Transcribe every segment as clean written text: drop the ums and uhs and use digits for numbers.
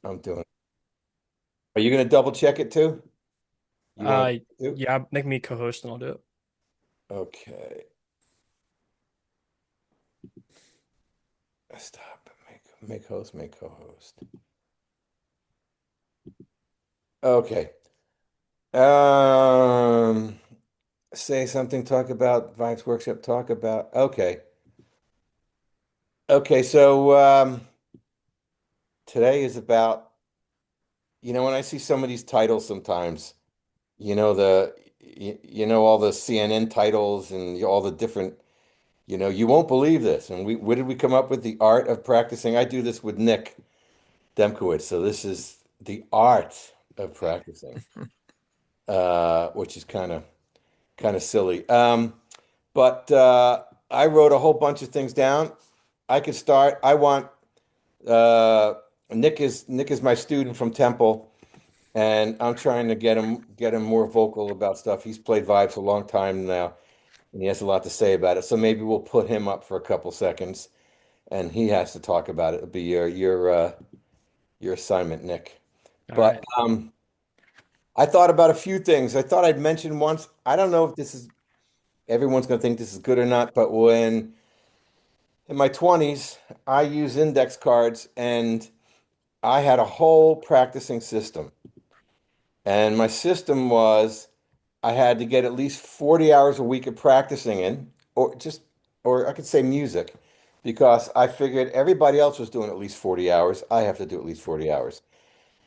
I'm doing. Are you going to double check it too? You want Uh, to do? yeah, make me co-host and I'll do it. Okay. Stop. Make host, make co-host. Okay. Um, say something, talk about Vibes Workshop, talk about. Okay. Okay, so today is about, when I see some of these titles sometimes, all the CNN titles and all the different, you won't believe this. And what did we come up with? The art of practicing. I do this with Nick Demkowitz. So this is the art of practicing, which is kind of silly. But I wrote a whole bunch of things down. I could start. I want uh, Nick is my student from Temple, and I'm trying to get him more vocal about stuff. He's played vibes a long time now, and he has a lot to say about it. So maybe we'll put him up for a couple seconds, and he has to talk about it. It'll be your assignment, Nick. All But right. I thought about a few things. I thought I'd mention once. I don't know if this is everyone's going to think this is good or not, but when in my 20s, I use index cards and I had a whole practicing system. And my system was I had to get at least 40 hours a week of practicing in, or I could say music, because I figured everybody else was doing at least 40 hours. I have to do at least 40 hours.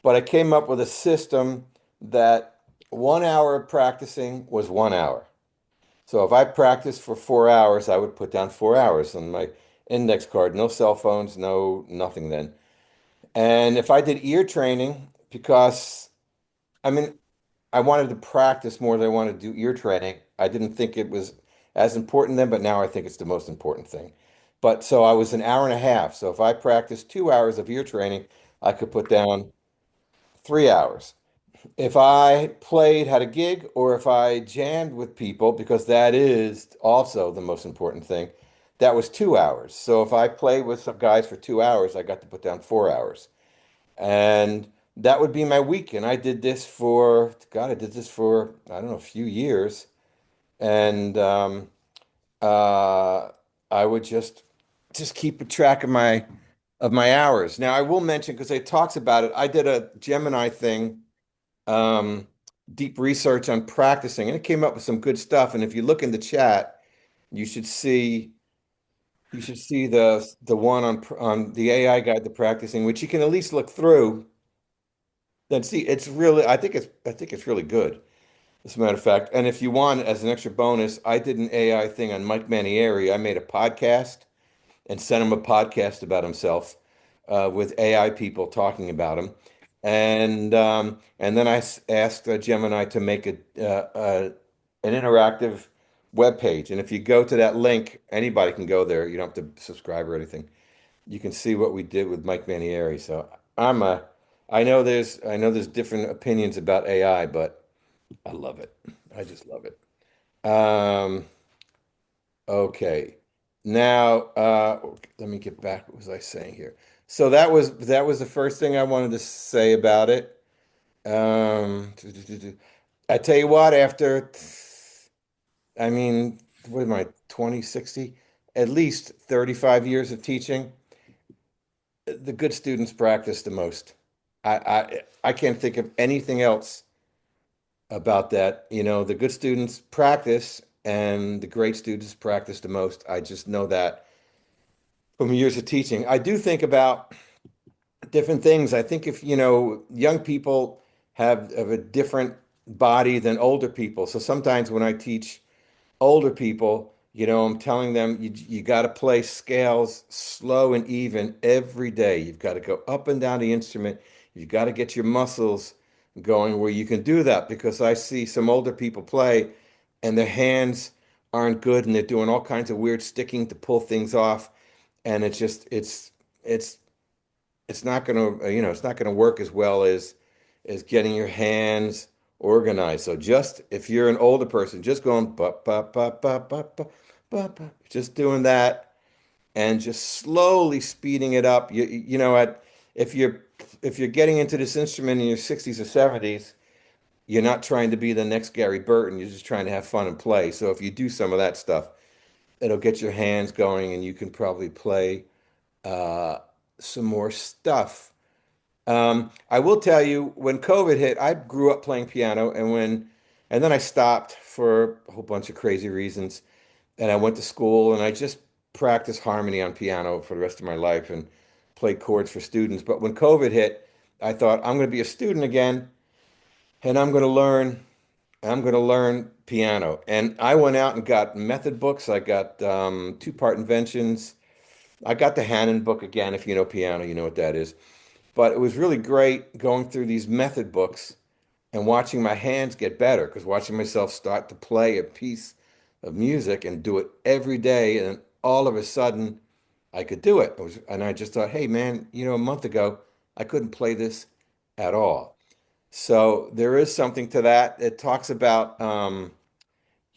But I came up with a system that 1 hour of practicing was 1 hour. So if I practiced for 4 hours, I would put down 4 hours on my index card. No cell phones, no nothing then. And if I did ear training, because I mean, I wanted to practice more than I wanted to do ear training. I didn't think it was as important then, but now I think it's the most important thing. But so I was an hour and a half. So if I practiced 2 hours of ear training, I could put down 3 hours. If I played, had a gig, or if I jammed with people, because that is also the most important thing, that was 2 hours. So if I played with some guys for 2 hours, I got to put down 4 hours. And that would be my week. And I did this for, God, I did this for, I don't know, a few years. And uh, I would just keep a track of my hours. Now I will mention, because it talks about it, I did a Gemini thing, um, deep research on practicing, and it came up with some good stuff. And if you look in the chat, you should see the one on the AI guide to practicing, which you can at least look through. Then see, it's really, I think it's really good, as a matter of fact. And if you want, as an extra bonus, I did an AI thing on Mike Manieri. I made a podcast and sent him a podcast about himself, with AI people talking about him. And then asked Gemini to make an interactive web page. And if you go to that link, anybody can go there. You don't have to subscribe or anything. You can see what we did with Mike Manieri. So I'm a, I know there's different opinions about AI, but I love it. I just love it. Um, Okay. Now, let me get back. What was I saying here? So that was the first thing I wanted to say about it. I tell you what, after, I mean, what am I, 20, 60? At least 35 years of teaching, the good students practice the most. I can't think of anything else about that. The good students practice and the great students practice the most. I just know that from years of teaching. I do think about different things. I think if, young people have a different body than older people. So sometimes when I teach older people, I'm telling them you got to play scales slow and even every day. You've got to go up and down the instrument. You've got to get your muscles going where you can do that, because I see some older people play and their hands aren't good and they're doing all kinds of weird sticking to pull things off, and it's it's not going to it's not going to work as well as getting your hands organized. So just if you're an older person, just going ba ba ba ba ba ba ba ba, just doing that and just slowly speeding it up. At if you're if you're getting into this instrument in your 60s or 70s, you're not trying to be the next Gary Burton. You're just trying to have fun and play. So if you do some of that stuff, it'll get your hands going and you can probably play uh, some more stuff. I will tell you, when COVID hit, I grew up playing piano, and then I stopped for a whole bunch of crazy reasons. And I went to school, and I just practiced harmony on piano for the rest of my life and played chords for students. But when COVID hit, I thought I'm going to be a student again, and I'm going to learn piano. And I went out and got method books. I got two-part inventions. I got the Hannon book again. If you know piano, you know what that is. But it was really great going through these method books and watching my hands get better because watching myself start to play a piece of music and do it every day, and then all of a sudden I could do it. And I just thought, hey man, a month ago I couldn't play this at all. So there is something to that. It talks about,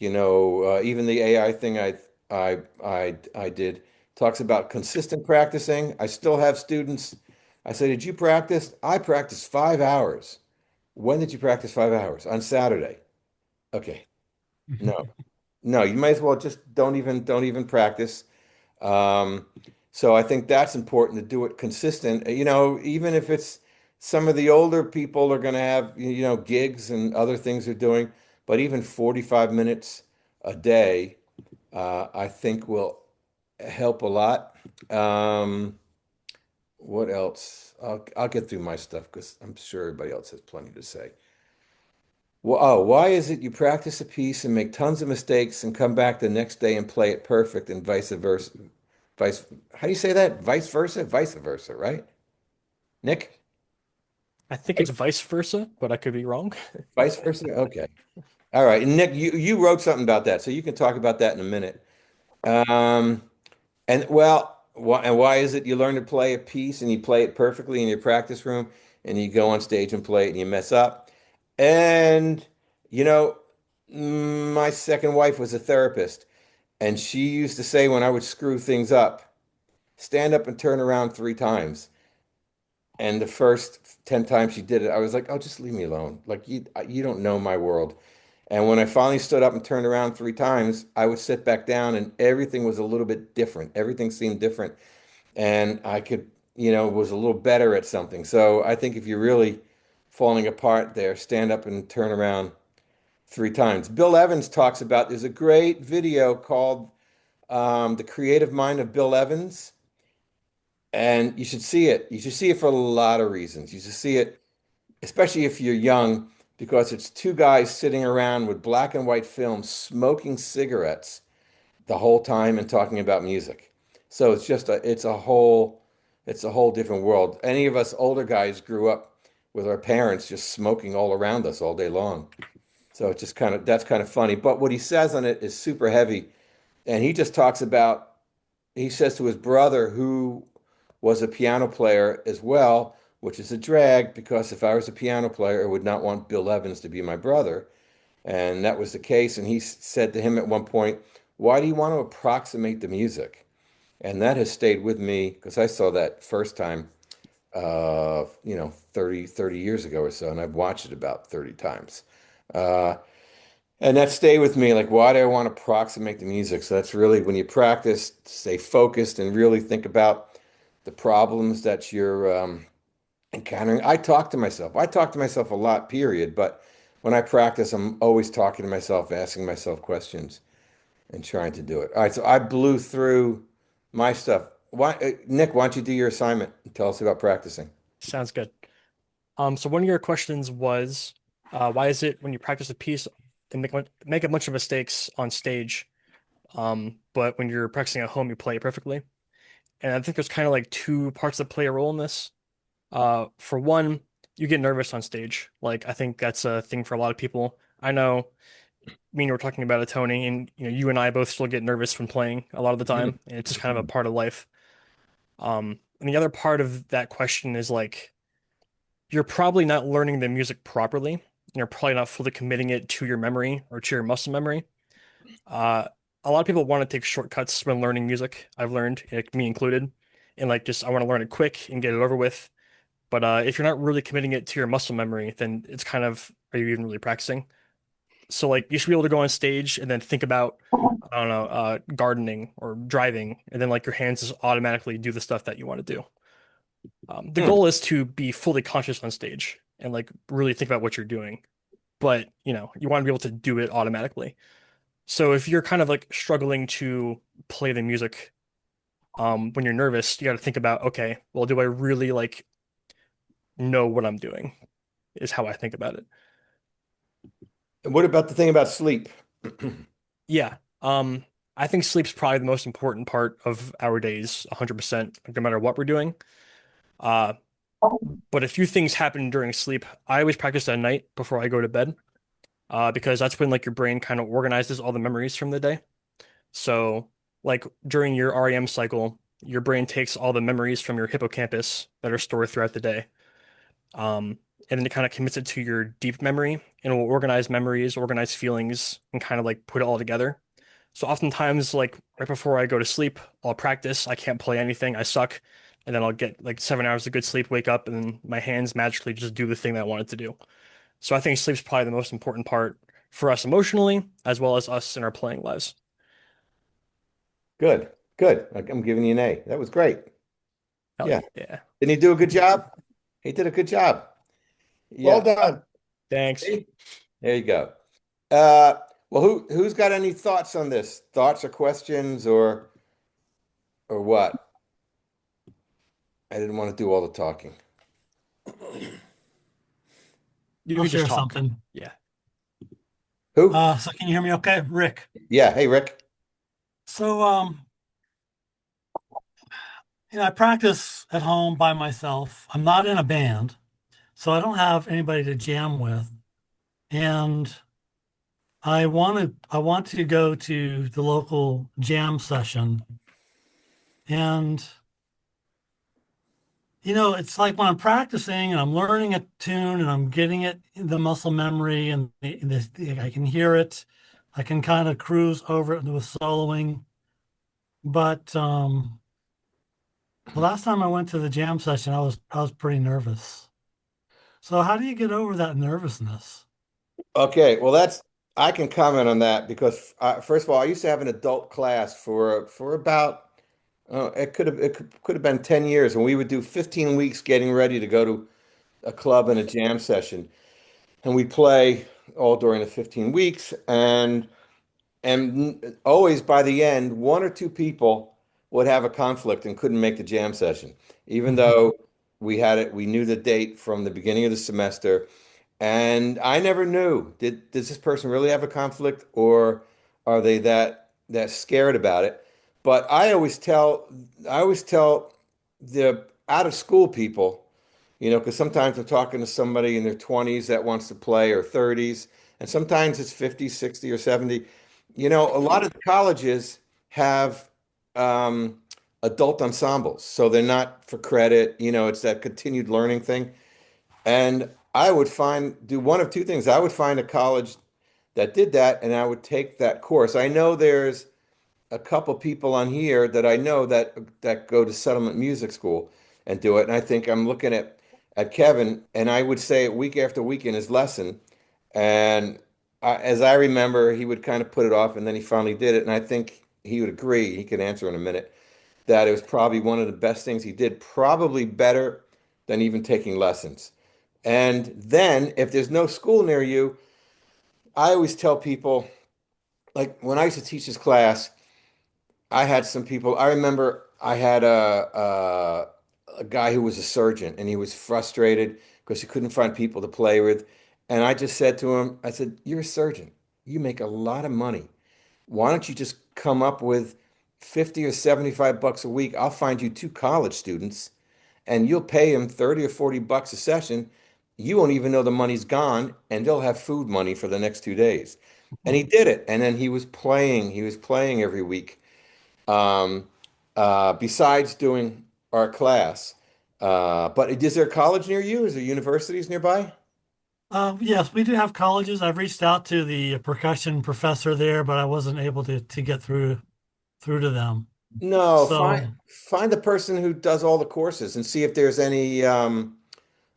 even the AI thing I did talks about consistent practicing. I still have students. I say, did you practice? I practiced 5 hours. When did you practice 5 hours? On Saturday. Okay. No, no, you might as well just don't even practice. Um, so I think that's important to do it consistent. Even if it's some of the older people are going to have, gigs and other things they're doing, but even 45 minutes a day, I think will help a lot. Um, what else? I'll get through my stuff because I'm sure everybody else has plenty to say. Well, oh, why is it you practice a piece and make tons of mistakes and come back the next day and play it perfect and vice versa? How do you say that? Vice versa? Vice versa, right? Nick? I think it's vice versa, but I could be wrong. Vice versa? Okay. All right. And Nick, you wrote something about that, so you can talk about that in a minute. Um, and well, why is it you learn to play a piece and you play it perfectly in your practice room and you go on stage and play it and you mess up? And, you know, my second wife was a therapist, and she used to say when I would screw things up, stand up and turn around 3 times. And the first 10 times she did it, I was like, oh, just leave me alone. Like, you don't know my world. And when I finally stood up and turned around 3 times, I would sit back down and everything was a little bit different. Everything seemed different. And I could, was a little better at something. So I think if you're really falling apart there, stand up and turn around 3 times. Bill Evans talks about, there's a great video called The Creative Mind of Bill Evans. And you should see it. You should see it for a lot of reasons. You should see it, especially if you're young, because it's two guys sitting around with black and white film, smoking cigarettes the whole time and talking about music. So it's a whole different world. Any of us older guys grew up with our parents just smoking all around us all day long. So it's just that's kind of funny. But what he says on it is super heavy. And he says to his brother, who was a piano player as well, which is a drag because if I was a piano player, I would not want Bill Evans to be my brother. And that was the case. And he said to him at one point, why do you want to approximate the music? And that has stayed with me because I saw that first time, 30 years ago or so, and I've watched it about 30 times. Uh, and that stayed with me. Like, why do I want to approximate the music? So that's really when you practice, stay focused and really think about the problems that you're encountering. I talk to myself. I talk to myself a lot, period. But when I practice, I'm always talking to myself, asking myself questions and trying to do it. All right, so I blew through my stuff. Nick, why don't you do your assignment and tell us about practicing? Sounds good. So one of your questions was, why is it when you practice a piece and make a bunch of mistakes on stage, but when you're practicing at home, you play it perfectly? And I think there's kind of like two parts that play a role in this. For one, you get nervous on stage. Like I think that's a thing for a lot of people. I know me and you were talking about it, Tony, and you and I both still get nervous when playing a lot of the time, and it's just kind of a part of life. And the other part of that question is like you're probably not learning the music properly. You're probably not fully committing it to your memory or to your muscle memory. Uh, a lot of people want to take shortcuts when learning music. I've learned, me included, and like just I want to learn it quick and get it over with. But if you're not really committing it to your muscle memory, then it's kind of, are you even really practicing? So like you should be able to go on stage and then think about, I don't know, gardening or driving, and then like your hands just automatically do the stuff that you want to do. The Hmm. goal is to be fully conscious on stage and like really think about what you're doing. But you want to be able to do it automatically. So if you're kind of like struggling to play the music when you're nervous, you got to think about, okay, well, do I really like know what I'm doing? Is how I think about it. And what about the thing about sleep? Yeah. I think sleep's probably the most important part of our days, 100%, no matter what we're doing. Uh, but a few things happen during sleep. I always practice at night before I go to bed, because that's when like your brain kind of organizes all the memories from the day. So, like during your REM cycle, your brain takes all the memories from your hippocampus that are stored throughout the day, and then it kind of commits it to your deep memory, and it will organize memories, organize feelings, and kind of like put it all together. So oftentimes, like right before I go to sleep, I'll practice. I can't play anything. I suck. And then I'll get like 7 hours of good sleep, wake up, and then my hands magically just do the thing that I wanted to do. So I think sleep's probably the most important part for us emotionally, as well as us in our playing lives. Good, good. I'm giving you an A. That was great. Hell Yeah. yeah. Didn't he do a good job? He did a good job. Well Yeah. done. Thanks. See? There you go. Uh, well, who's got any thoughts on this? Thoughts or questions or what? I didn't want to do all the talking. You I'll can just share talk. something. Yeah. Who? So can you hear me okay? Rick. Yeah. Hey, Rick. So I practice at home by myself. I'm not in a band, so I don't have anybody to jam with. And I want to go to the local jam session. And it's like when I'm practicing and I'm learning a tune and I'm getting it in the muscle memory and I can hear it. I can kind of cruise over it with soloing. But the last time I went to the jam session, I was pretty nervous. So how do you get over that nervousness? Okay. Well, I can comment on that because first of all, I used to have an adult class for about it could have been 10 years, and we would do 15 weeks getting ready to go to a club and a jam session, and we play all during the 15 weeks, and always by the end, one or two people would have a conflict and couldn't make the jam session, even Mhm. though we knew the date from the beginning of the semester. And I never knew, does this person really have a conflict or are they that scared about it? But I always tell the out of school people, because sometimes I'm talking to somebody in their 20s that wants to play or 30s, and sometimes it's 50, 60, or 70. A lot of the colleges have um, adult ensembles, so they're not for credit, it's that continued learning thing. And I would do one of two things. I would find a college that did that, and I would take that course. I know there's a couple people on here that I know that go to Settlement Music School and do it. And I think I'm looking at Kevin, and I would say it week after week in his lesson. And as I remember, he would kind of put it off, and then he finally did it. And I think he would agree. He could answer in a minute that it was probably one of the best things he did, probably better than even taking lessons. And then, if there's no school near you, I always tell people, like when I used to teach this class, I had some people. I remember I had a guy who was a surgeon, and he was frustrated because he couldn't find people to play with. And I just said to him, I said, "You're a surgeon. You make a lot of money. Why don't you just come up with 50 or 75 bucks a week? I'll find you two college students and you'll pay them 30 or 40 bucks a session. You won't even know the money's gone, and they'll have food money for the next 2 days." And he did it. And then he was playing every week. Um, besides doing our class. But is there a college near you? Is there universities nearby? Yes, we do have colleges. I've reached out to the percussion professor there, but I wasn't able to get through to them. No, find So find the person who does all the courses and see if there's any.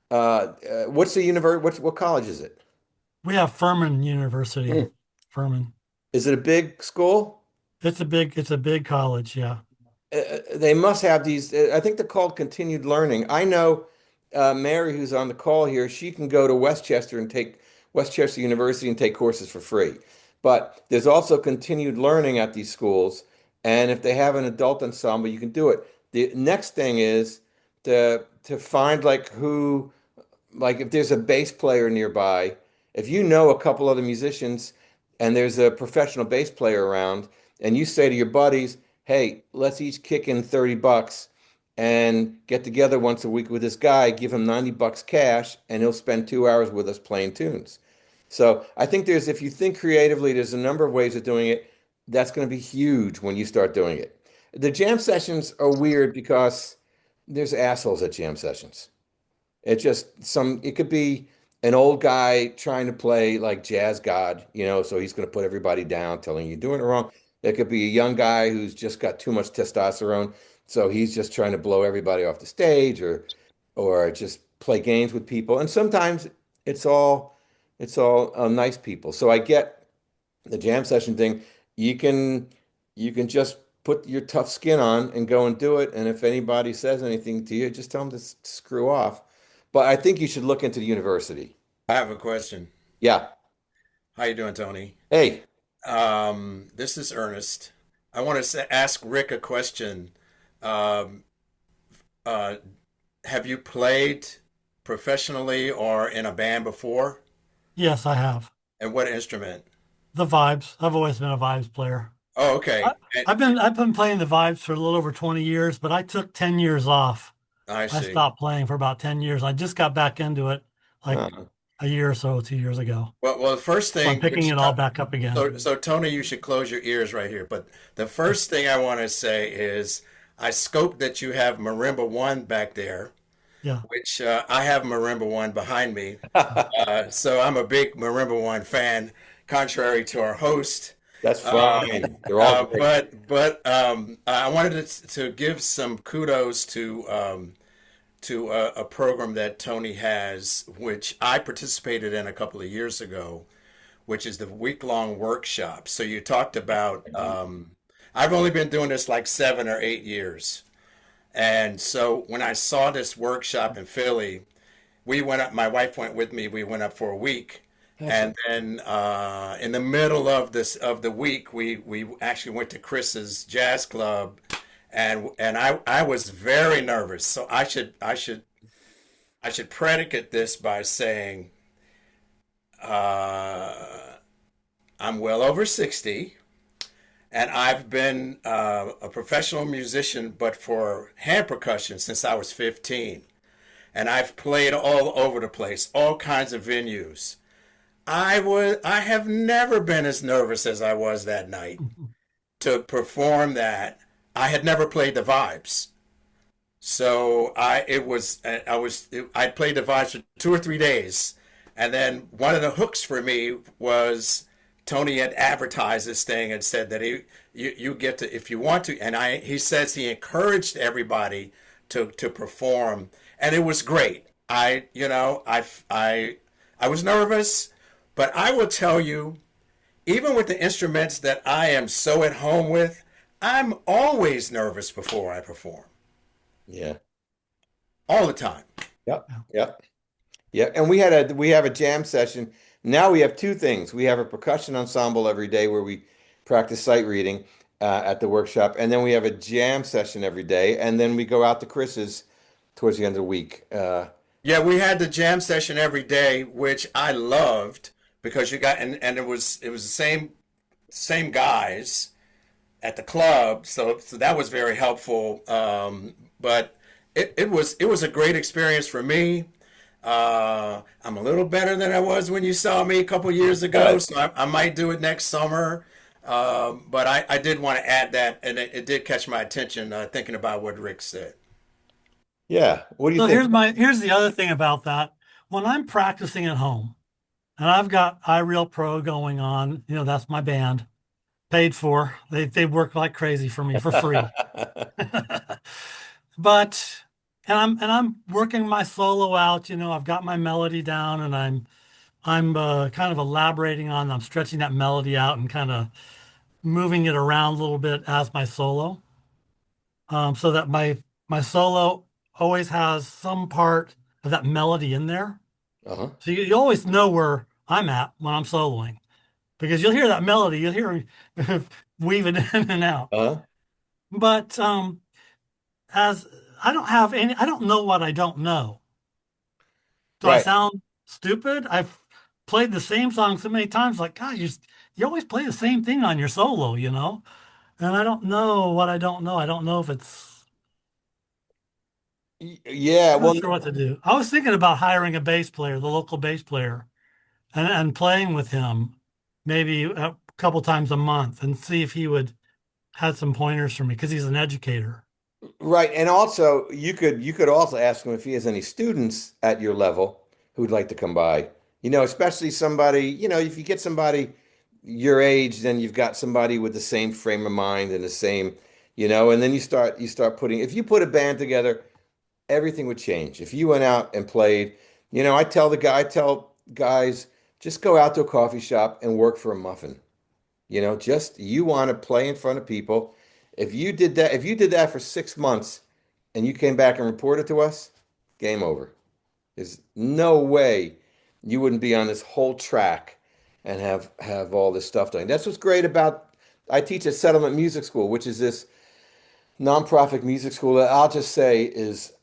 What's the university? What college is it? We have Furman University. Hmm. Furman. Is it a big school? It's a big college, yeah. They must have these. I think they're called continued learning. I know Mary, who's on the call here, she can go to Westchester University and take courses for free. But there's also continued learning at these schools, and if they have an adult ensemble, you can do it. The next thing is to find like if there's a bass player nearby, if you know a couple other musicians and there's a professional bass player around, and you say to your buddies, hey, let's each kick in $30 and get together once a week with this guy, give him $90 cash, and he'll spend 2 hours with us playing tunes. So I think if you think creatively, there's a number of ways of doing it. That's going to be huge when you start doing it. The jam sessions are weird because there's assholes at jam sessions. It could be an old guy trying to play like jazz god, so he's going to put everybody down, telling you doing it wrong. It could be a young guy who's just got too much testosterone, so he's just trying to blow everybody off the stage or just play games with people. And sometimes it's all nice people. So I get the jam session thing. You can you can just put your tough skin on and go and do it. And if anybody says anything to you, just tell them to screw off. But I think you should look into the university. I have a question. Yeah. How you doing, Tony? Hey. This is Ernest. I want to ask Rick a question. Um, uh, have you played professionally or in a band before? Yes, I have. And what instrument? The vibes. I've always been a vibes player. Oh, I, okay. And I've been playing the vibes for a little over 20 years, but I took 10 years off. I I see. stopped playing for about 10 years. I just got back into it like Uh, a year or so, 2 years ago. Well, the first So I'm thing, picking it all back up again. so Tony, you should close your ears right here. But the first thing I want to say is, I scoped that you have Marimba One back there, Yeah. which I have Marimba One behind me. So I'm a big Marimba One fan, contrary to our host. that's Um, fine. They're all great. but I wanted to give some kudos to a program that Tony has, which I participated in a couple of years ago, which is the week-long workshop. So you talked about, I've only been doing this like 7 or 8 years. And so when I saw this workshop in Philly, we went up, my wife went with me, we went up for a week. That's And then in the middle of the week, we actually went to Chris's jazz club, and I was very nervous. So I should predicate this by saying uh, I'm well over 60, and I've been a professional musician, but for hand percussion since I was 15, and I've played all over the place, all kinds of venues. I have never been as nervous as I was that night to perform that. I had never played the vibes. So I played the vibes for 2 or 3 days. And then one of the hooks for me was Tony had advertised this thing and said that you get to, if you want to, and he says he encouraged everybody to perform, and it was great. I was nervous, but I will tell you, even with the instruments that I am so at home with, I'm always nervous before I perform, Yeah. all the time. Yep. Yep. Yeah. And we have a jam session. Now we have two things. We have a percussion ensemble every day where we practice sight reading at the workshop, and then we have a jam session every day, and then we go out to Chris's towards the end of the week. Yeah, we had the jam session every day, which I loved because you got and it was the same guys at the club, so that was very helpful. But it was a great experience for me. I'm a little better than I was when you saw me a couple years ago, Uh, so I might do it next summer. But I did want to add that, and it did catch my attention thinking about what Rick said. yeah. What do you So think? here's the other thing about that. When I'm practicing at home and I've got iReal Pro going on, that's my band, paid for. They work like crazy for me for free. But and I'm working my solo out. I've got my melody down, and I'm kind of elaborating on. I'm stretching that melody out and kind of moving it around a little bit as my solo, so that my solo always has some part of that melody in there. Uh-huh. So you always know where I'm at when I'm soloing because you'll hear that melody, you'll hear me weaving in and out. Uh-huh. But as I don't know what I don't know. Do I Right. sound stupid? I've played the same song so many times, like, God, you always play the same thing on your solo. And I don't know what I don't know. I don't know if it's, Yeah, I'm not well, sure what to do. I was thinking about hiring a bass player, the local bass player, and playing with him maybe a couple times a month and see if he would had some pointers for me because he's an educator. right. And also you could also ask him if he has any students at your level who'd like to come by. Especially somebody, if you get somebody your age, then you've got somebody with the same frame of mind and the same, and then you start putting if you put a band together, everything would change. If you went out and played, I tell guys, just go out to a coffee shop and work for a muffin. Just you want to play in front of people. If you did that for 6 months and you came back and reported to us, game over. There's no way you wouldn't be on this whole track and have all this stuff done. That's what's great about I teach at Settlement Music School, which is this nonprofit music school that I'll just say is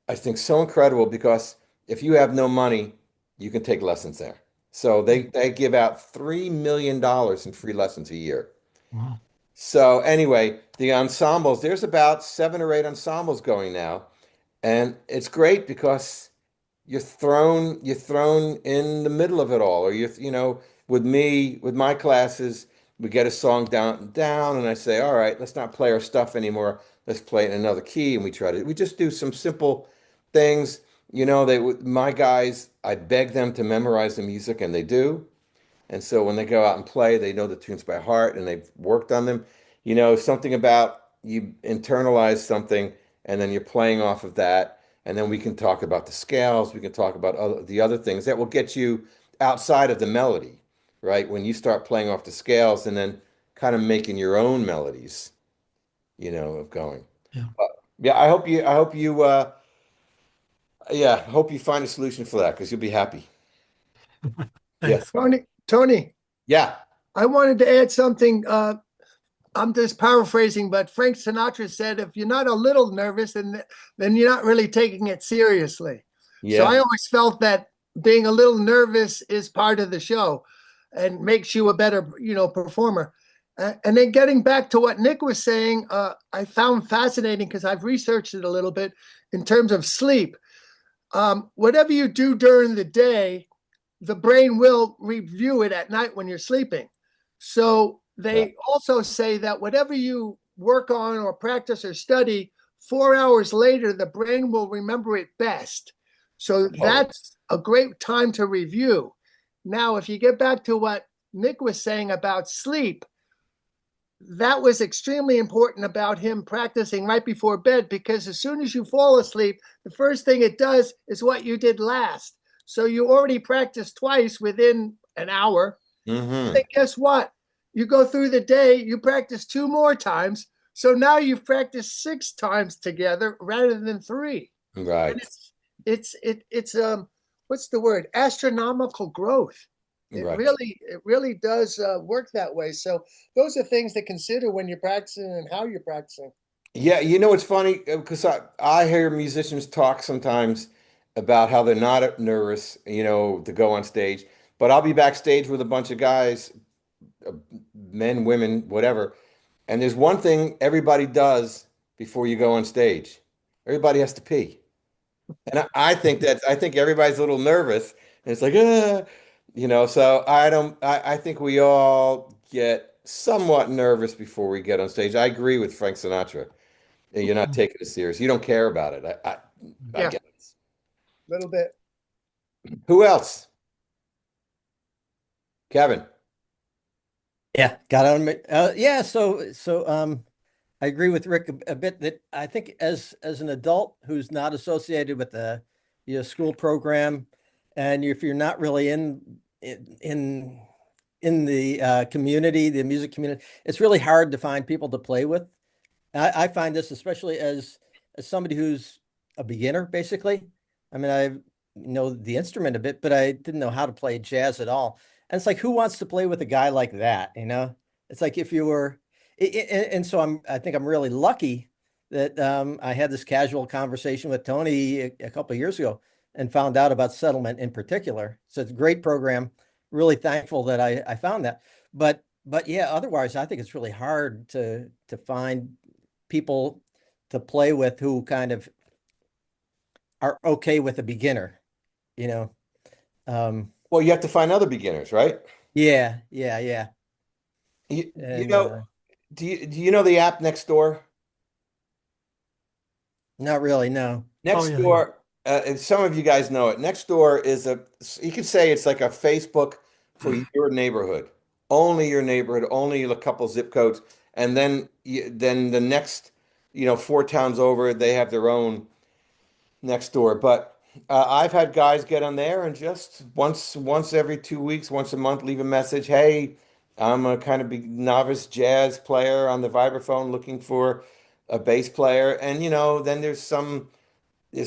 I think so incredible because if you have no money, you can take lessons there. So they give out $3 million in free lessons a year. Wow. So anyway, the ensembles, there's about 7 or 8 ensembles going now. And it's great because you're thrown in the middle of it all. Or with me, with my classes, we get a song down, and I say, all right, let's not play our stuff anymore. Let's play it in another key. And we just do some simple things. My guys, I beg them to memorize the music, and they do. And so when they go out and play, they know the tunes by heart and they've worked on them. Something about you internalize something and then you're playing off of that. And then we can talk about the scales. We can talk about the other things that will get you outside of the melody, right? When you start playing off the scales and then kind of making your own melodies, of going. Yeah. Yeah, I hope you find a solution for that because you'll be happy. Yeah. Thanks. Tony, Yeah. I wanted to add something. I'm just paraphrasing, but Frank Sinatra said, "If you're not a little nervous, then you're not really taking it seriously." So I Yeah. always felt that being a little nervous is part of the show, and makes you a better, performer. And then getting back to what Nick was saying, I found fascinating because I've researched it a little bit in terms of sleep. Whatever you do during the day, the brain will review it at night when you're sleeping. So Right. they also say that whatever you work on or practice or study, 4 hours later, the brain will remember it best. So Oh, that's a great time to review. Now, if you get back to what Nick was saying about sleep, that was extremely important about him practicing right before bed because as soon as you fall asleep, the first thing it does is what you did last. So you already practiced twice within an hour. mm-hmm. Then guess what? You go through the day, you practice two more times. So now you've practiced six times together rather than three. And Right. it's what's the word? Astronomical growth. It Right. really does work that way. So those are things to consider when you're practicing and how you're practicing. Yeah, it's funny because I hear musicians talk sometimes about how they're not nervous, to go on stage. But I'll be backstage with a bunch of guys, uh, men, women, whatever. And there's one thing everybody does before you go on stage. Everybody has to pee. And I think everybody's a little nervous. And it's like, so I think we all get somewhat nervous before we get on stage. I agree with Frank Sinatra. You're not taking it serious. You don't care about it. I Yeah, get it. a little bit. Who else? Kevin. Yeah, got on. Yeah, so I agree with Rick a bit that I think as an adult who's not associated with the school program, and if you're not really in the community, the music community, it's really hard to find people to play with. I find this especially as somebody who's a beginner, basically. I mean, I know the instrument a bit, but I didn't know how to play jazz at all. And it's like, who wants to play with a guy like that? It's like if you were, and so I think I'm really lucky that I had this casual conversation with Tony a couple of years ago and found out about settlement in particular. So it's a great program. Really thankful that I found that. But yeah, otherwise, I think it's really hard to find people to play with who kind of are okay with a beginner, you know. Well, you have to find other beginners, right? Yeah. You And know, do you know the app next door? not really, no. Oh Next yeah, yeah. door, and some of you guys know it. Next door is you could say it's like a Facebook for your neighborhood, only your neighborhood, only a couple zip codes, and then the next, 4 towns over, they have their own next door. But I've had guys get on there and just once every 2 weeks, once a month, leave a message. Hey, I'm a kind of big novice jazz player on the vibraphone looking for a bass player, and then there's some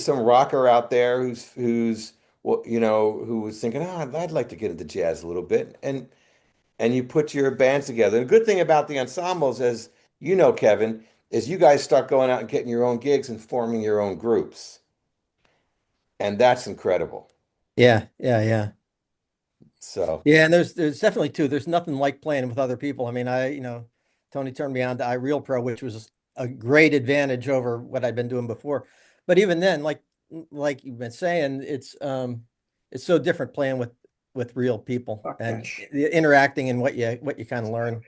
rocker out there who's well, who was thinking, I'd like to get into jazz a little bit, and you put your bands together. And the good thing about the ensembles, as you know, Kevin, is you guys start going out and getting your own gigs and forming your own groups, and that's incredible. Yeah. So, Yeah, and there's definitely too. There's nothing like playing with other people. I mean, Tony turned me on to iReal Pro, which was a great advantage over what I'd been doing before. But even then, like you've been saying, it's so different playing with real people and interacting and what you kind of learn.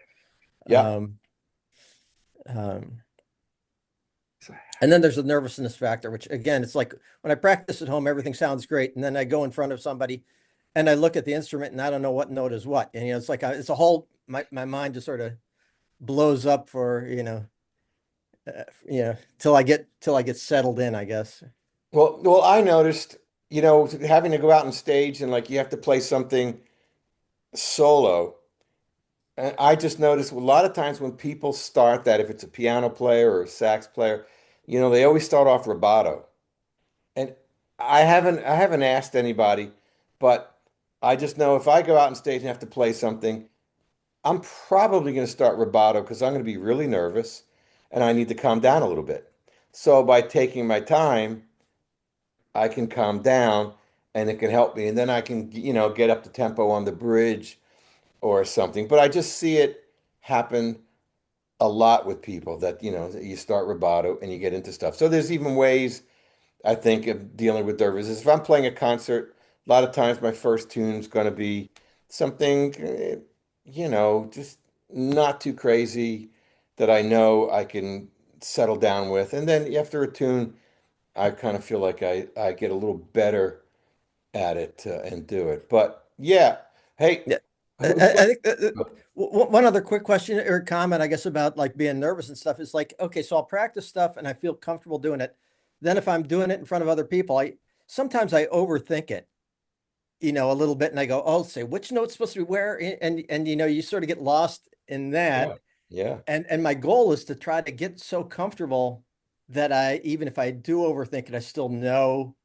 yeah. Um, um, and then there's the nervousness factor, which again, it's like when I practice at home, everything sounds great, and then I go in front of somebody and I look at the instrument and I don't know what note is what. And it's like it's a whole my mind just sort of blows up for till I get settled in, I guess. Well, I noticed, having to go out on stage and like you have to play something solo. And I just noticed a lot of times when people start that, if it's a piano player or a sax player, they always start off rubato. And I haven't asked anybody, but I just know if I go out on stage and have to play something, I'm probably going to start rubato because I'm going to be really nervous and I need to calm down a little bit. So by taking my time, I can calm down and it can help me. And then I can, get up the tempo on the bridge or something. But I just see it happen a lot with people that, you start rubato and you get into stuff. So there's even ways I think of dealing with nervousness. If I'm playing a concert, a lot of times my first tune's going to be something, just not too crazy that I know I can settle down with. And then after a tune, I kind of feel like I get a little better at it and do it. But yeah, hey, Yeah. who's I think one other quick question or comment, I guess, about like being nervous and stuff is like, okay, so I'll practice stuff and I feel comfortable doing it. Then if I'm doing it in front of other people, sometimes I overthink it, a little bit, and I go, oh, say which note's supposed to be where, and you sort of get lost in yeah, that. yeah. And my goal is to try to get so comfortable that even if I do overthink it, I still know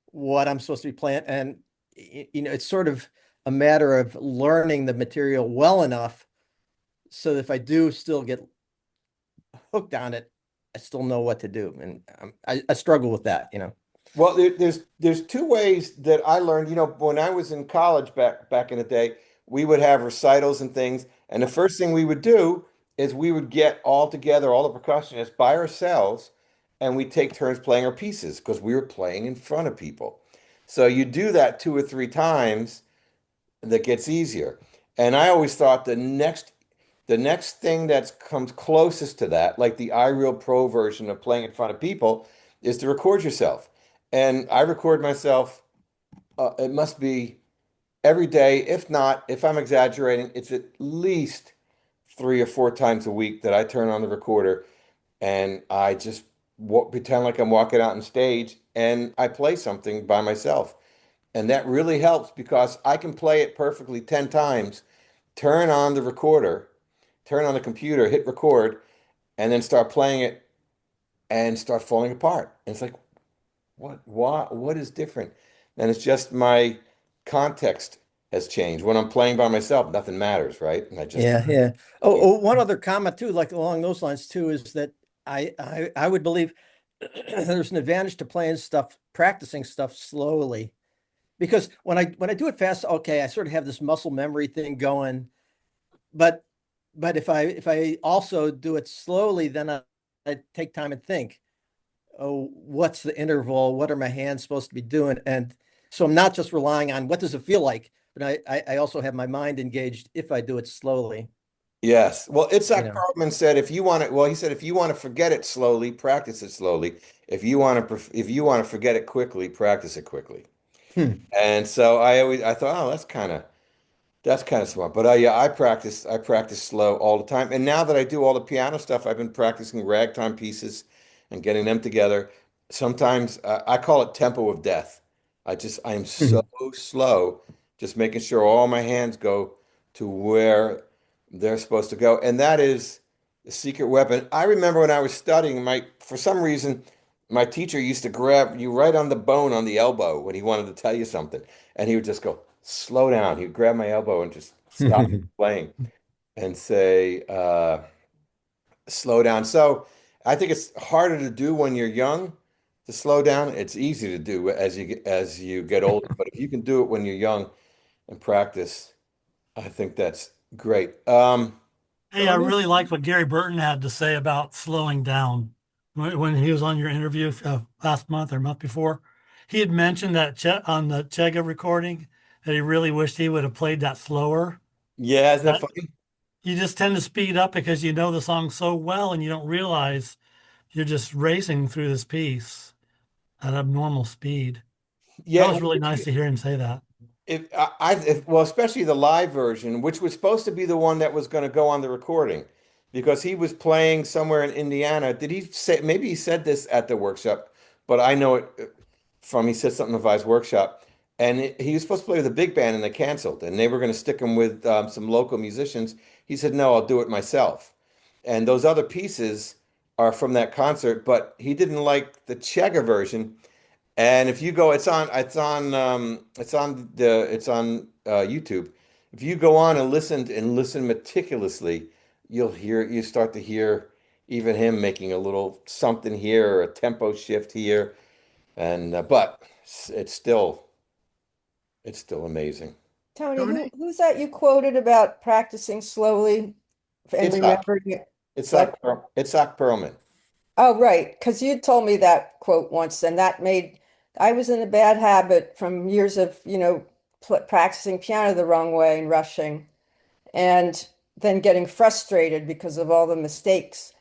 what I'm supposed to be playing. And it's sort of a matter of learning the material well enough so that if I do still get hooked on it, I still know what to do. And I struggle with that. Well, there's two ways that I learned. When I was in college back in the day, we would have recitals and things, and the first thing we would do is we would get all together, all the percussionists by ourselves, and we take turns playing our pieces because we were playing in front of people. So you do that 2 or 3 times, that gets easier. And I always thought the next thing that comes closest to that, like the iReal Pro version of playing in front of people, is to record yourself. And I record myself, it must be every day. If not, if I'm exaggerating, it's at least 3 or 4 times a week that I turn on the recorder and I just pretend like I'm walking out on stage and I play something by myself. And that really helps because I can play it perfectly 10 times, turn on the recorder, turn on the computer, hit record, and then start playing it and start falling apart. And it's like, what is different? And it's just my context has changed. When I'm playing by myself, nothing matters, right? And I just, Yeah, yeah. One other comment too, like along those lines too, is that I would believe there's an advantage to playing stuff, practicing stuff slowly. Because when I do it fast, okay, I sort of have this muscle memory thing going. But if I also do it slowly, then I take time and think, oh, what's the interval? What are my hands supposed to be doing? And so I'm not just relying on what does it feel like, but I also have my mind engaged if I do it slowly, yes. Well, you Itzhak know. Perlman said, if you want to, well, he said, if you want to forget it slowly, practice it slowly. If you want to forget it quickly, practice it quickly. Hmm. And so I thought, oh, that's kind of smart. But yeah, I practice slow all the time. And now that I do all the piano stuff, I've been practicing ragtime pieces and getting them together. Sometimes I call it tempo of death. I am so Hmm. slow, just making sure all my hands go to where they're supposed to go. And that is the secret weapon. I remember when I was studying, for some reason, my teacher used to grab you right on the bone on the elbow when he wanted to tell you something. And he would just go, slow down. He'd grab my elbow and just stop playing and say, slow down. So I think it's harder to do when you're young to slow down. It's easy to do as you get older. But if you can do it when you're young and practice, I think that's great. Hey, I really liked what Gary Burton had to say about slowing down when he was on your interview last month or month before. He had mentioned that on the Chega recording that he really wished he would have played that slower. Yeah, isn't that That funny? you just tend to speed up because you know the song so well and you don't realize you're just racing through this piece at abnormal speed. That Yeah, was really nice to hear him say that. well, especially the live version, which was supposed to be the one that was going to go on the recording, because he was playing somewhere in Indiana. Did he say, maybe he said this at the workshop, but I know it from, he said something about his workshop, and he was supposed to play with a big band and they canceled, and they were going to stick him with some local musicians. He said, no, I'll do it myself. And those other pieces are from that concert, but he didn't like the Chega version. And if you go, it's on YouTube. If you go on and listen meticulously, you start to hear even him making a little something here or a tempo shift here. And but it's still it's still amazing. Tony, Tony? who's that you quoted about practicing slowly and Itzhak, remembering it? What? Itzhak Perlman. Oh, right. Because you told me that quote once, and that made I was in a bad habit from years of, practicing piano the wrong way and rushing, and then getting frustrated because of all the mistakes.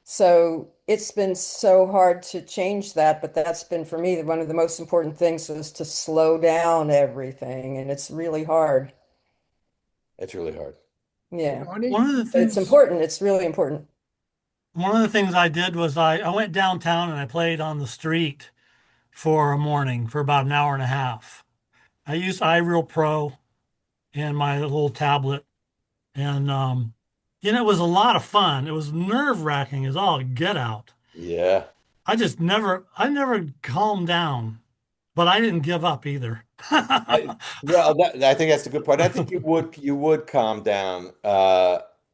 So it's been so hard to change that, but that's been for me one of the most important things is to slow down everything, and it's really hard. It's really hard. Yeah. Tony? One of the But it's things important. It's really important. one of the things I did was I went downtown and I played on the street for a morning for about an hour and a half. I used iReal Pro and my little tablet, and it was a lot of fun. It was nerve wracking as all get out. Yeah. I never calmed down, but I didn't give up either. Well, I think that's a good point. I think you would calm down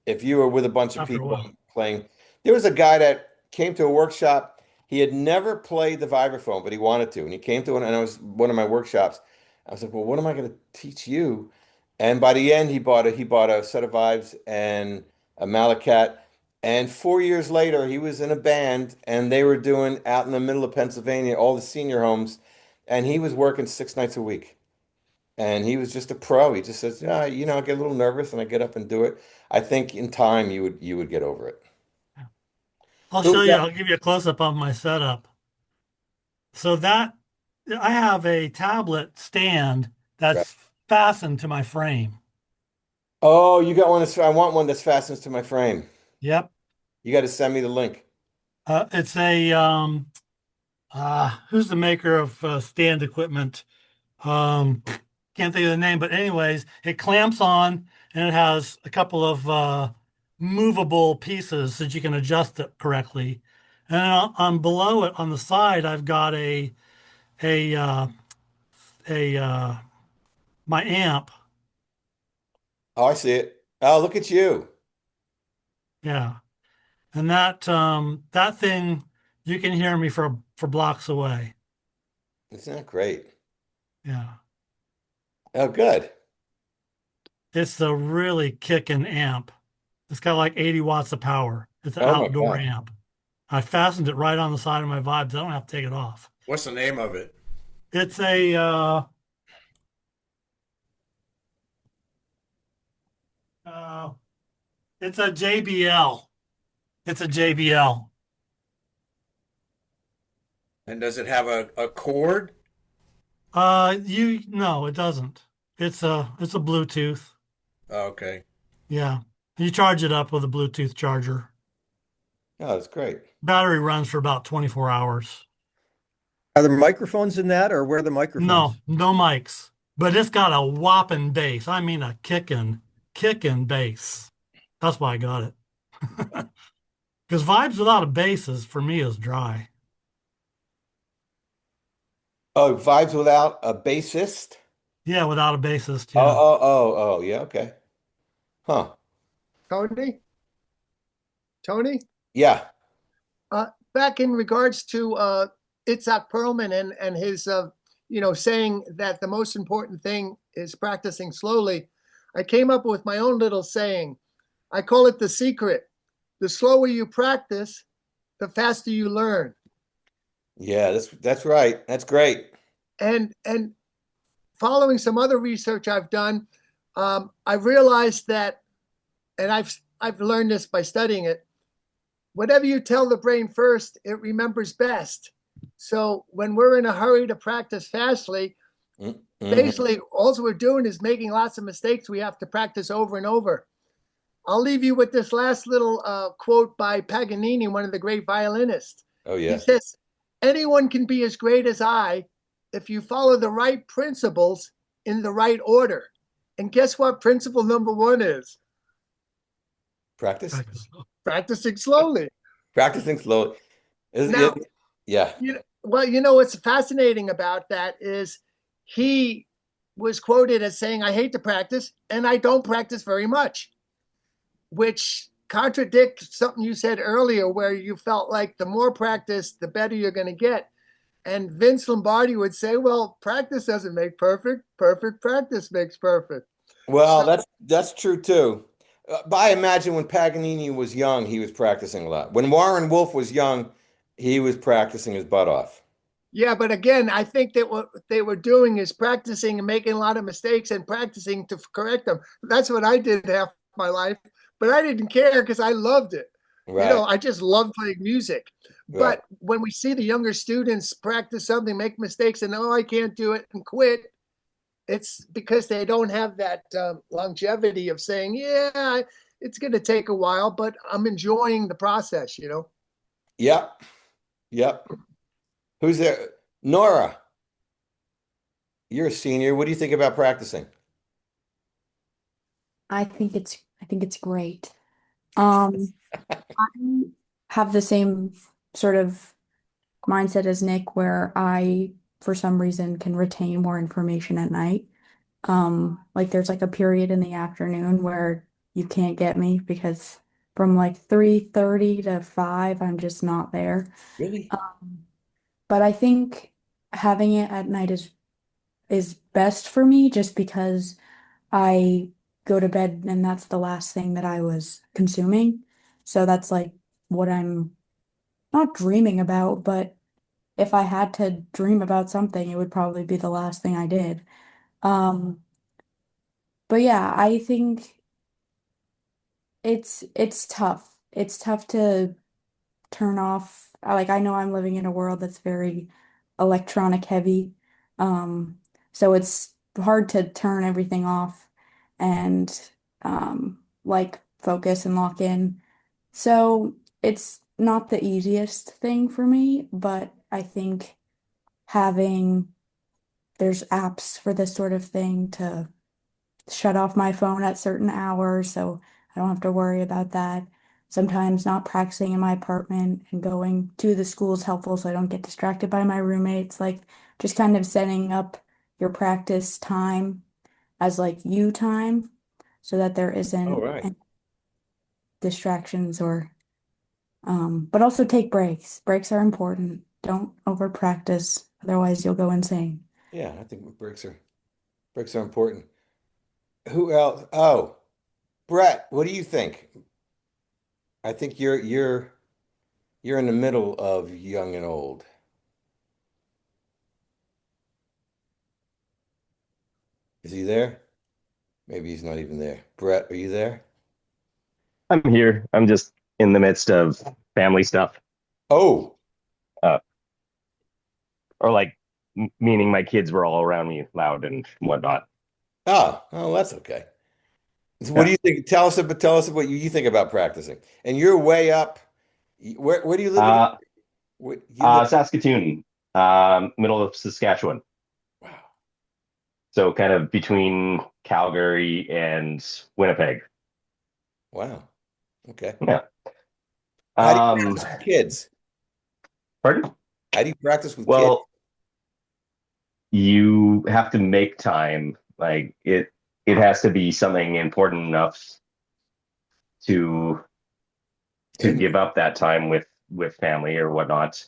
if you were with a bunch of After a people while. playing. There was a guy that came to a workshop. He had never played the vibraphone, but he wanted to, and he came to one, and it was one of my workshops. I was like, "Well, what am I going to teach you?" And by the end, he bought a set of vibes and a Malacat. And 4 years later, he was in a band, and they were doing out in the middle of Pennsylvania, all the senior homes, and he was working 6 nights a week. And he was just a pro. He just says, yeah, I get a little nervous and I get up and do it. I think in time you would get over it. I'll Who show was you, that? I'll give you a close up of my setup. So that I have a tablet stand Right. that's fastened to my frame. Oh, you got one I want one that's fastens to my frame. Yep. You got to send me the link. It's a who's the maker of stand equipment? Um, can't think of the name, but anyways, it clamps on and it has a couple of movable pieces that you can adjust it correctly. And on below it on the side, I've got a a my amp. Oh, I see it. Oh, look at you. Yeah, and that thing you can hear me for blocks away. Isn't that great? Yeah, Oh, good. it's a really kicking amp. It's got like 80 watts of power. It's an Oh my outdoor God. amp. I fastened it right on the side of my vibes. I don't have to take it off. What's the name of it? It's a uh, it's a JBL. It's a JBL. And does it have a cord? You no, it doesn't. It's a Bluetooth. Oh, okay. Yeah, you charge it up with a Bluetooth charger. Oh, that's great. Battery runs for about 24 hours. Are there microphones in that, or where are the No, microphones? no mics, but it's got a whopping bass. I mean, a kicking bass. That's why I got it. Because vibes without a bass is for me is dry. Oh, vibes without a bassist? Yeah, without a bassist. Oh, Yeah. oh, yeah, okay. Huh. Tony, Tony, Yeah. uh, back in regards to Itzhak Perlman and his, saying that the most important thing is practicing slowly, I came up with my own little saying. I call it the secret. The slower you practice, the faster you learn. Yeah, that's right. That's great. And following some other research I've done, I realized that, and I've learned this by studying it. Whatever you tell the brain first, it remembers best. So when we're in a hurry to practice fastly, Mm-hmm. basically all we're doing is making lots of mistakes we have to practice over and over. I'll leave you with this last little quote by Paganini, one of the great violinists. Oh He yeah. says, anyone can be as great as I if you follow the right principles in the right order. And guess what principle number one is? Practice. Practice. Practicing slowly. Practicing slowly. Is it? Now, Yeah. what's fascinating about that is he was quoted as saying, I hate to practice and I don't practice very much, which contradicts something you said earlier, where you felt like the more practice, the better you're going to get. And Vince Lombardi would say, well, practice doesn't make perfect. Perfect practice makes perfect. Well, So, that's true too. But I imagine when Paganini was young, he was practicing a lot. When Warren Wolf was young, he was practicing his butt off. yeah, but again, I think that what they were doing is practicing and making a lot of mistakes and practicing to correct them. That's what I did half my life, but I didn't care because I loved it. Right. I just love playing music. Right. But when we see the younger students practice something, make mistakes, and oh, I can't do it and quit, it's because they don't have that longevity of saying, yeah, it's going to take a while, but I'm enjoying the process. Yep. Yep. Who's there? Nora, you're a senior. What do you think about practicing? I think it's great. Um, I have the same sort of mindset as Nick, where I, for some reason, can retain more information at night. Like there's like a period in the afternoon where you can't get me because from like 3:30 to 5, I'm just not there. Really? Um, but I think having it at night is best for me just because I go to bed and that's the last thing that I was consuming. So that's like what I'm not dreaming about, but if I had to dream about something, it would probably be the last thing I did. Um, but yeah, I think it's tough. It's tough to turn off. Like I know I'm living in a world that's very electronic heavy. So it's hard to turn everything off and like focus and lock in. So not the easiest thing for me, but I think having there's apps for this sort of thing to shut off my phone at certain hours so I don't have to worry about that. Sometimes not practicing in my apartment and going to the school is helpful so I don't get distracted by my roommates. Like just kind of setting up your practice time as like you time so that there All isn't right. any distractions or but also take breaks. Breaks are important. Don't over practice, otherwise you'll go insane. Yeah, I think breaks are important. Who else? Oh, Brett, what do you think? I think you're in the middle of young and old. Is he there? Maybe he's not even there. Brett, are you there? I'm here. I'm just in the midst of family stuff, Oh, uh, or like meaning my kids were all around me, loud and whatnot. oh, that's okay. So what do Yeah. you think? Tell us what you think about practicing. And you're way up. Where do you live again? Uh, You live. Saskatoon, middle of Saskatchewan. Wow. So kind of between Calgary and Winnipeg. Wow. Okay. Yeah. How do you practice Um, with kids? Pardon? How do you practice with kids? Well, you have to make time. Like it has to be something important enough to And give up that time with family or whatnot.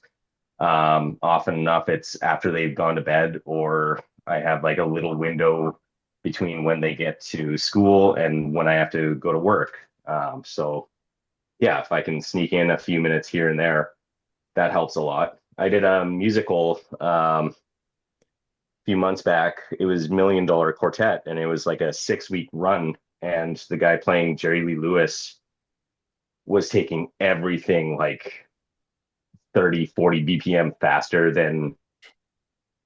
Often enough, it's after they've gone to bed, or I have like a little window between when they get to school and when I have to go to work. So yeah, if I can sneak in a few minutes here and there, that helps a lot. I did a musical a few months back. It was Million Dollar Quartet, and it was like a 6 week run. And the guy playing Jerry Lee Lewis was taking everything like 30, 40 BPM faster than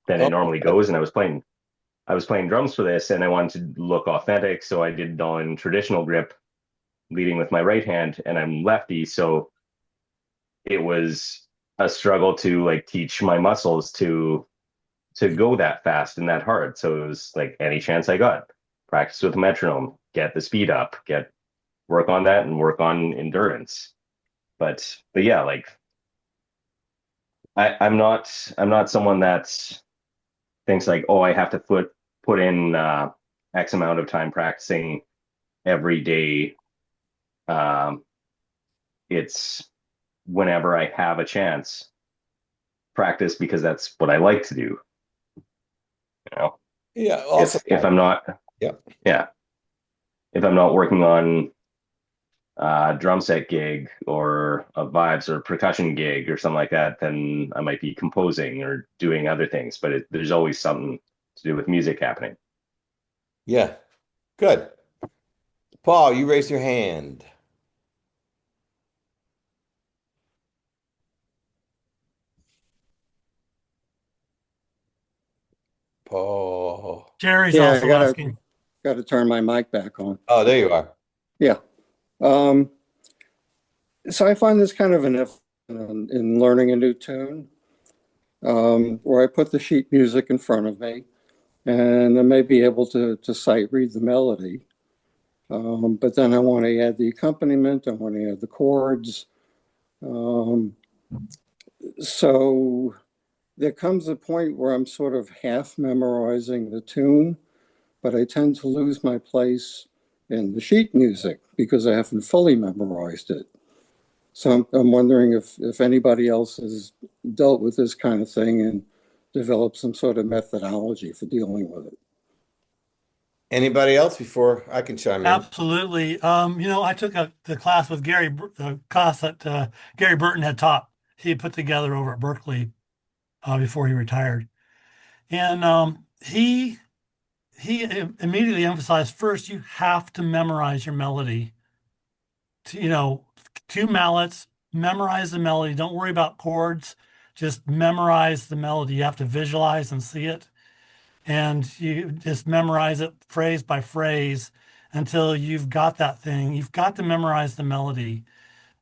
it oh, normally goes. And I was playing drums for this and I wanted to look authentic. So I did it all in traditional grip, leading with my right hand, and I'm lefty. So it was a struggle to like teach my muscles to go that fast and that hard. So it was like any chance I got, practice with a metronome, get the speed up, get work on that and work on endurance. But yeah, like I'm not someone that thinks like, oh, I have to put in X amount of time practicing every day. Um, it's whenever I have a chance, practice because that's what I like to do. You know, yeah. Also, if I'm not, yeah. yeah, if I'm not working on a drum set gig or a vibes or percussion gig or something like that, then I might be composing or doing other things. But there's always something to do with music happening. Yeah. Good. Paul, you raised your hand. Paul. Jerry's Yeah, I also gotta asking. gotta turn my mic back on. Oh, there you are. Yeah. Um, so I find this kind of an in learning a new tune, where I put the sheet music in front of me and I may be able to sight read the melody. But then I want to add the accompaniment, I want to add the chords. Um, so there comes a point where I'm sort of half memorizing the tune, but I tend to lose my place in the sheet music because I haven't fully memorized it. So I'm wondering if anybody else has dealt with this kind of thing and developed some sort of methodology for dealing with it. Anybody else before I can chime in? Absolutely. I took the class with the class that Gary Burton had taught. He put together over at Berkeley before he retired, and he immediately emphasized first you have to memorize your melody. Two mallets, memorize the melody. Don't worry about chords. Just memorize the melody. You have to visualize and see it, and you just memorize it phrase by phrase until you've got that thing. You've got to memorize the melody.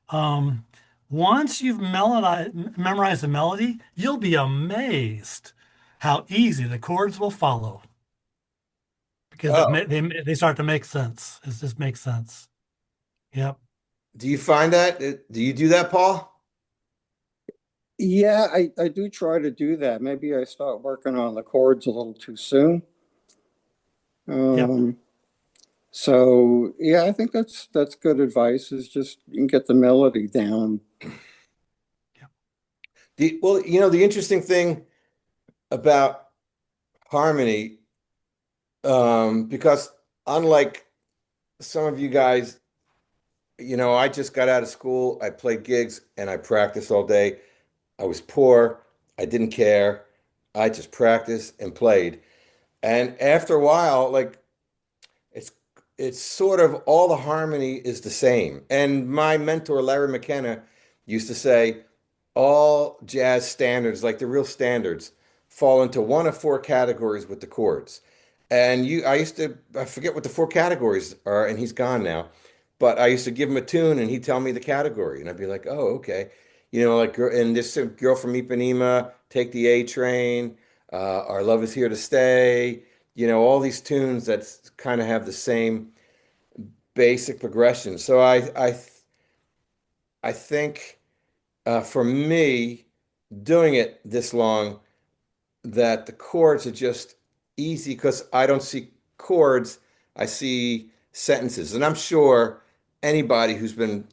Um, Once you've memorized the melody, you'll be amazed how easy the chords will follow because Oh, they start to make sense. It just makes sense. Yep. do you find that? Do you do that, Paul? Yeah, I do try to do that. Maybe I start working on the chords a little too soon. Yep. Um, so yeah, I think that's good advice, is just you can get the melody down. Yep. Well, the interesting thing about harmony, because unlike some of you guys, I just got out of school, I played gigs, and I practiced all day. I was poor, I didn't care. I just practiced and played. And after a while, like it's it's sort of all the harmony is the same. And my mentor, Larry McKenna, used to say all jazz standards, like the real standards, fall into one of four categories with the chords. I forget what the four categories are, and he's gone now. But I used to give him a tune, and he'd tell me the category, and I'd be like, "Oh, okay." And this girl from Ipanema, Take the A Train, Our Love Is Here to Stay. All these tunes that kind of have the same basic progression. So I think for me, doing it this long, that the chords are just easy because I don't see chords, I see sentences. And I'm sure anybody who's been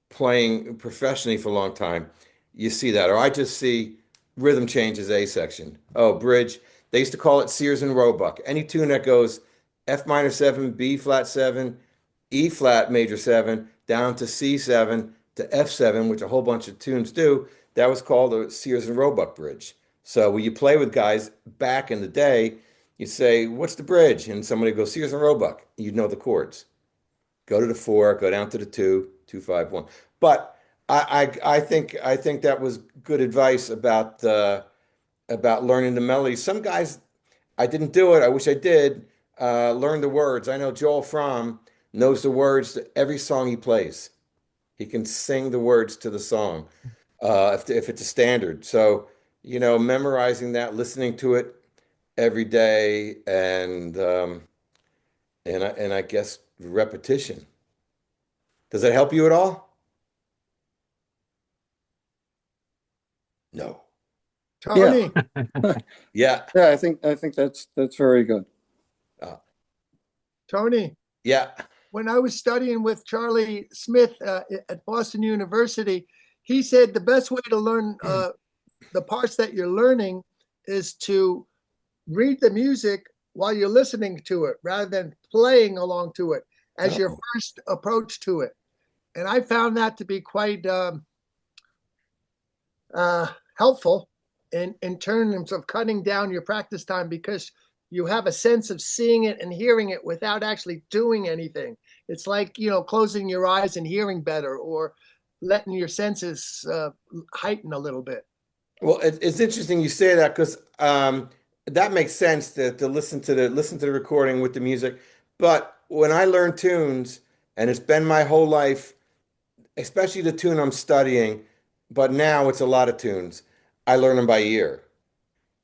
playing professionally for a long time, you see that. Or I just see rhythm changes A section. Oh, bridge. They used to call it Sears and Roebuck. Any tune that goes F minor 7, B flat 7, E flat major 7, down to C7 to F7, which a whole bunch of tunes do, that was called a Sears and Roebuck bridge. So when you play with guys back in the day, you say, "What's the bridge?" And somebody goes, "Sears and Roebuck." You know the chords. Go to the four, go down to the two, 2 5 1. But I think that was good advice about learning the melody. Some guys, I didn't do it. I wish I did. Learn the words. I know Joel Fromm knows the words to every song he plays. He can sing the words to the song if it's a standard. So, memorizing that, listening to it every day, and I guess repetition. Does that help you at all? No. Yeah, Tony, Yeah. yeah, I think that's very good. Uh, Tony, yeah. when I was studying with Charlie Smith at Boston University, he said the best way to learn the parts that you're learning is to read the music while you're listening to it rather than playing along to it as your Oh. first approach to it. And I found that to be quite helpful in terms of cutting down your practice time because you have a sense of seeing it and hearing it without actually doing anything. It's like, closing your eyes and hearing better or letting your senses heighten a little bit. Well, it's interesting you say that because that makes sense to listen to the recording with the music. But when I learn tunes, and it's been my whole life, especially the tune I'm studying, but now it's a lot of tunes. I learn them by ear,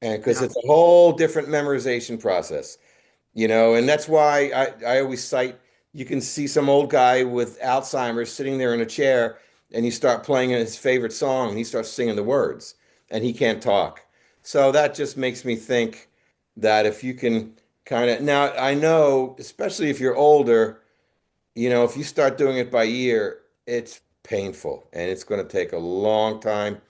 and because Yeah. it's a whole different memorization process. And that's why I always cite you can see some old guy with Alzheimer's sitting there in a chair and you start playing his favorite song and he starts singing the words and he can't talk. So that just makes me think that if you can kind of now I know, especially if you're older, if you start doing it by ear, it's painful and it's going to take a long time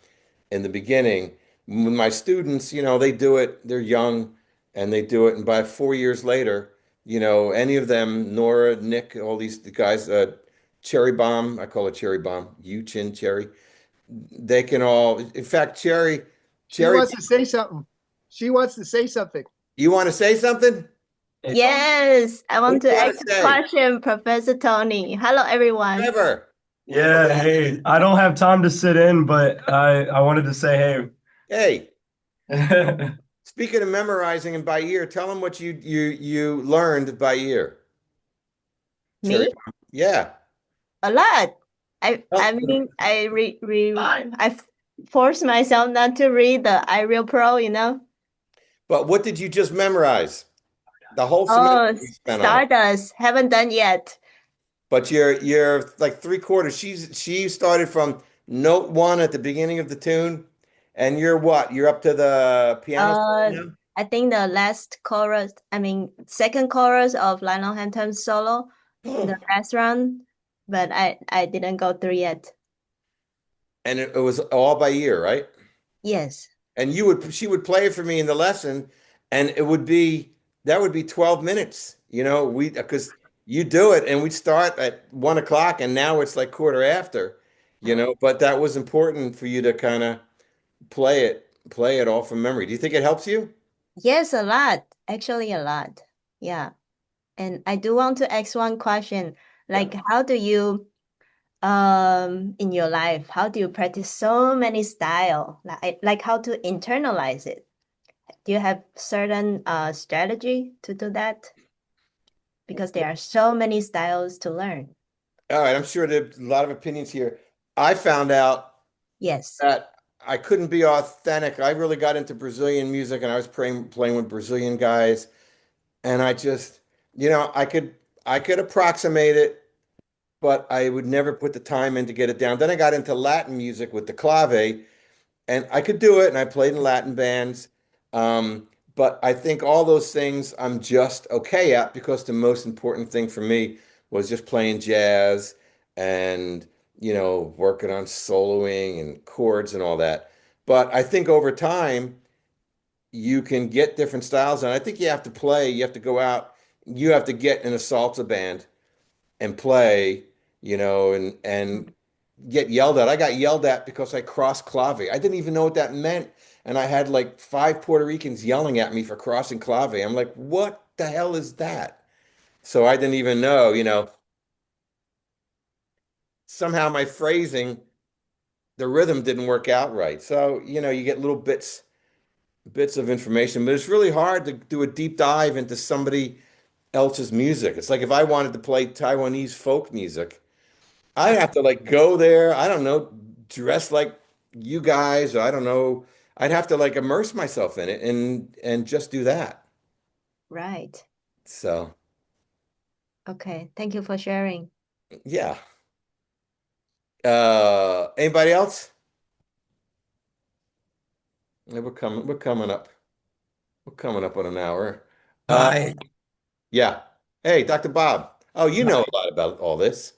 in the beginning. With my students, they do it, they're young and they do it. And by 4 years later, any of them, Nora, Nick, all these guys, Cherry Bomb, I call it Cherry Bomb, you Chin Cherry, they can all, in fact, She Cherry, wants to say something. She wants to say something. you want to say something? Yes, I What want do to you want ask to a say? question, Professor Tony. Hello, everyone. Trevor, Yeah, hey, I don't have time to sit in, but I wanted to say hey, hey. speaking of memorizing and by ear, tell them what you learned by ear. Cherry Me? Bomb. Yeah. A lot. I mean I force myself not to read the iReal Pro, you know. But what did you just memorize? The whole semester Oh, you spent on it. Stardust, haven't done yet. But you're like three quarters. She started from note one at the beginning of the tune, and you're what? You're up to the piano Uh, solo I think the last chorus, I mean, second chorus of Lionel Hampton's solo, the now? last round, but I didn't go through yet. And it was all by ear, right? Yes. And she would play it for me in the lesson, and that would be 12 minutes, because you do it and we'd start at 1 o'clock and now it's like quarter after, but that was important for you to kind of play it all from memory. Do you think it helps you? Yes, a lot. Actually, a lot. Yeah. And I do want to ask one question. Yeah. Like, how do you, in your life, how do you practice so many style? Like how to internalize it? Do you have certain strategy to do that? Because there are so many styles to learn. All right, I'm sure there's a lot of opinions here. I found out Yes. that I couldn't be authentic. I really got into Brazilian music and I was playing with Brazilian guys. And I just, I could approximate it, but I would never put the time in to get it down. Then I got into Latin music with the clave, and I could do it, and I played in Latin bands. Um, but I think all those things I'm just okay at because the most important thing for me was just playing jazz and, working on soloing and chords and all that. But I think over time, you can get different styles, and I think you have to go out, you have to get in a salsa band and play, and get yelled at. I got yelled at because I crossed clave. I didn't even know what that meant. And I had like five Puerto Ricans yelling at me for crossing clave. I'm like, what the hell is that? So I didn't even know, somehow my phrasing, the rhythm didn't work out right. So, you get little bits of information, but it's really hard to do a deep dive into somebody else's music. It's like if I wanted to play Taiwanese folk music, I have to like go there. I don't know, dress like you guys, or I don't know. I'd have to like immerse myself in it and just do that. Right. So Okay. Thank you for sharing. yeah. Anybody else? Yeah, we're coming up. We're coming up on an hour. Uh, Hi. yeah. Hey, Dr. Bob. Oh, you know a lot about all this.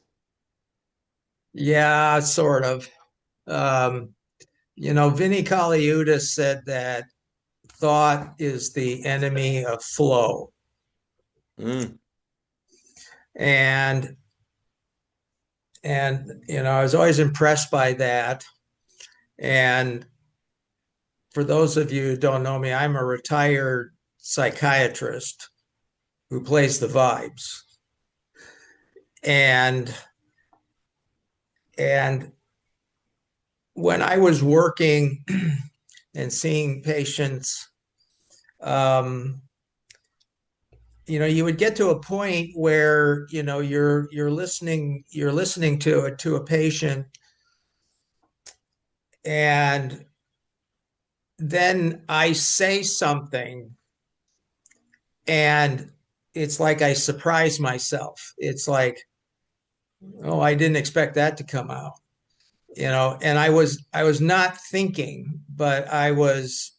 Yeah, sort of. Um, Vinnie Colaiuta said that thought is the enemy of flow. Mm. And I was always impressed by that. And for those of you who don't know me, I'm a retired psychiatrist who plays the vibes. And and when I was working and seeing patients, um, you would get to a point where you're listening to a patient, and then I say something, and it's like I surprise myself. It's like, oh, I didn't expect that to come out, and I was not thinking, but I was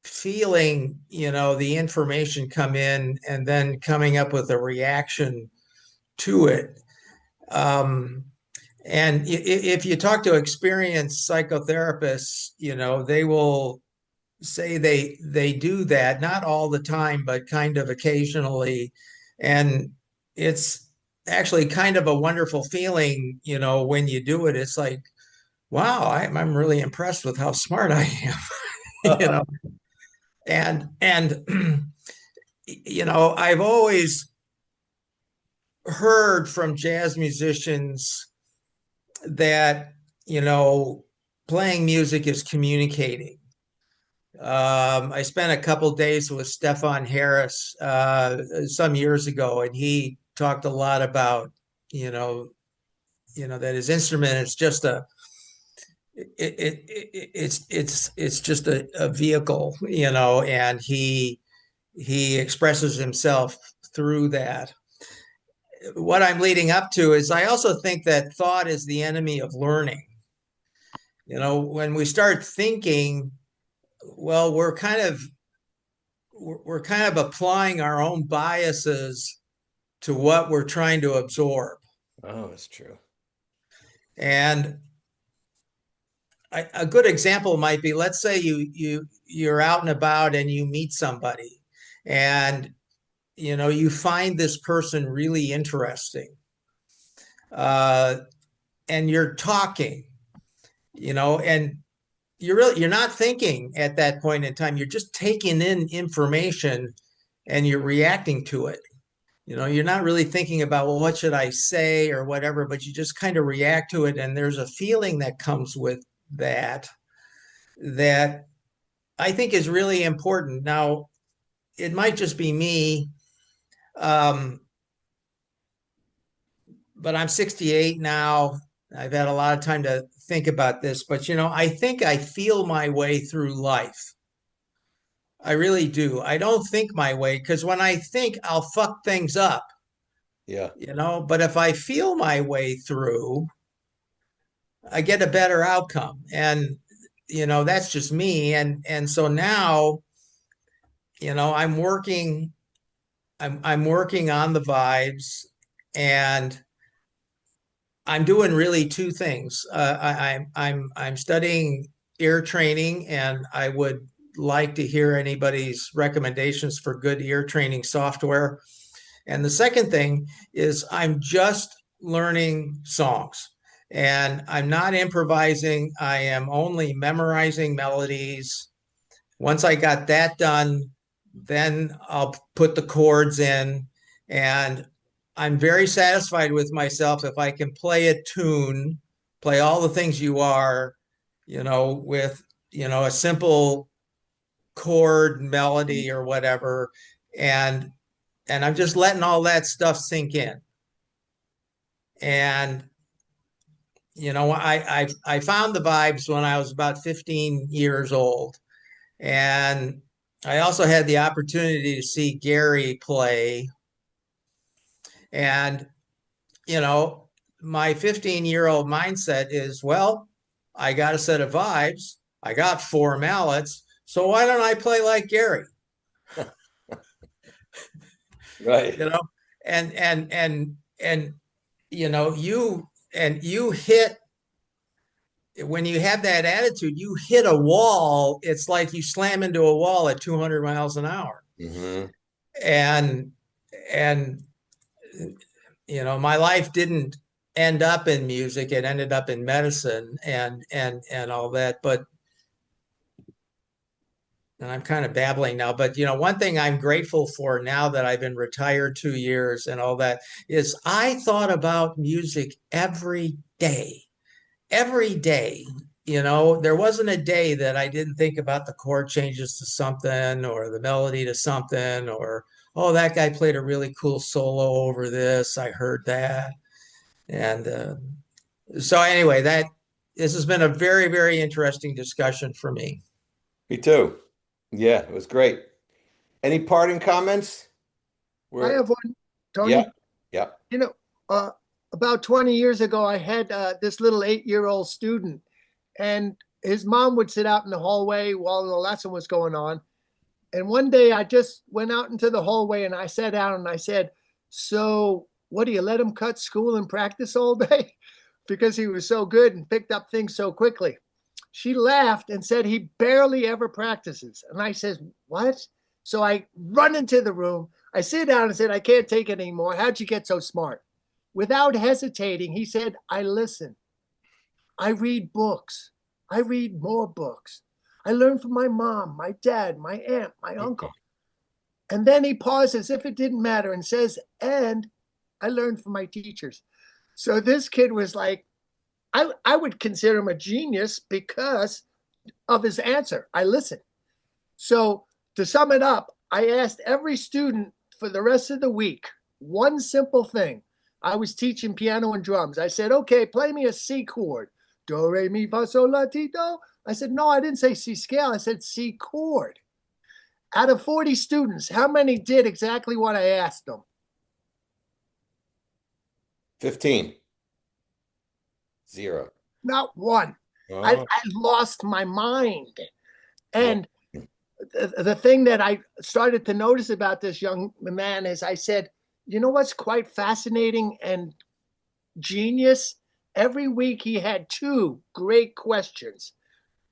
feeling, the information come in and then coming up with a reaction to it. Um, and if you talk to experienced psychotherapists, they will say they do that, not all the time, but kind of occasionally. And it's actually kind of a wonderful feeling, when you do it. It's like, wow, I'm really impressed with how smart I am, and I've always heard from jazz musicians that playing music is communicating. I spent a couple days with Stefan Harris some years ago, and he talked a lot about you know that his instrument is just it's just a vehicle, and he expresses himself through that. What I'm leading up to is I also think that thought is the enemy of learning. When we start thinking, well, we're kind of applying our own biases to what we're trying to absorb. Oh, that's true. And a good example might be, let's say you're out and about and you meet somebody, and you find this person really interesting, and you're talking, and you're not thinking at that point in time. You're just taking in information and you're reacting to it. You're not really thinking about, well, what should I say or whatever, but you just kind of react to it. And there's a feeling that comes with that I think is really important. Now, it might just be me, but I'm 68 now. I've had a lot of time to think about this, but I think I feel my way through life. I really do. I don't think my way, because when I think, I'll fuck things up. Yeah. But if I feel my way through, I get a better outcome. And that's just me. And so now, I'm working on the vibes, and I'm doing really two things. I'm studying ear training, and I would like to hear anybody's recommendations for good ear training software. And the second thing is I'm just learning songs, and I'm not improvising. I am only memorizing melodies. Once I got that done, then I'll put the chords in, and I'm very satisfied with myself if I can play a tune, play all the things you are, with, a simple chord melody or whatever. And I'm just letting all that stuff sink in. And I found the vibes when I was about 15 years old, and I also had the opportunity to see Gary play. And my 15-year-old mindset is, well, I got a set of vibes, I got 4 mallets, so why don't I play like Gary? Right. And you hit, when you have that attitude, you hit a wall. It's like you slam into a wall at 200 miles an hour. Mm-hmm. And my life didn't end up in music. It ended up in medicine and all that. And I'm kind of babbling now, but one thing I'm grateful for now that I've been retired 2 years and all that is I thought about music every day. Every day. There wasn't a day that I didn't think about the chord changes to something, or the melody to something, or, oh, that guy played a really cool solo over this. I heard that. And so anyway, this has been a very, very interesting discussion for me. Me too. Yeah, it was great. Any parting comments? I have one, Tony. Yeah. Yeah. About 20 years ago, I had this little 8-year-old student, and his mom would sit out in the hallway while the lesson was going on. And one day I just went out into the hallway and I sat down and I said, so what, do you let him cut school and practice all day? Because he was so good and picked up things so quickly. She laughed and said he barely ever practices. And I said, what? So I run into the room. I sit down and said, I can't take it anymore. How'd you get so smart? Without hesitating, he said, I listen. I read books. I read more books. I learn from my mom, my dad, my aunt, my uncle. And then he paused as if it didn't matter and says, and I learned from my teachers. So this kid was like, I would consider him a genius because of his answer. I listened. So to sum it up, I asked every student for the rest of the week one simple thing. I was teaching piano and drums. I said, okay, play me a C chord. Do, re, mi, fa, sol, la, ti, do. I said, no, I didn't say C scale. I said C chord. Out of 40 students, how many did exactly what I asked them? 15. 0. Not one. I lost my mind. And the thing that I started to notice about this young man is I said, you know what's quite fascinating and genius? Every week he had 2 great questions.